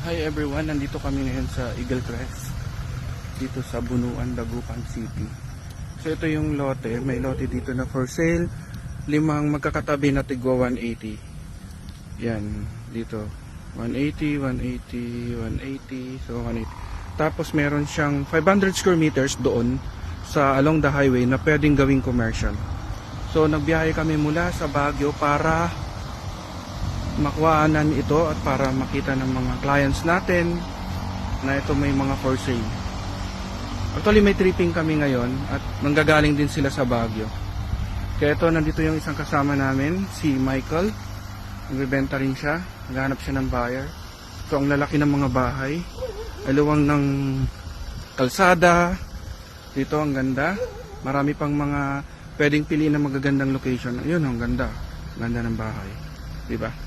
Hi everyone, nandito kami ngayon sa Eagle Crest dito sa Bunuan, Dagupan City. So ito yung lote, may lote dito na for sale, 5 magkakatabi na tigwa 180. Yan, dito 180, 180, 180, so 180. Tapos meron siyang 500 square meters doon sa along the highway na pwedeng gawing commercial. So nagbiyahe kami mula sa Baguio para makuhaanan ito at para makita ng mga clients natin na ito may mga for sale. Actually may tripping kami ngayon at manggagaling din sila sa Baguio. Kaya ito, nandito yung isang kasama namin, si Michael. Nagbebenta rin siya, naghanap siya ng buyer. So ang lalaki ng mga bahay, aluwang ng kalsada. Dito ang ganda, marami pang mga pwedeng piliin na magagandang location. Ayun, ang ganda, ganda ng bahay, diba?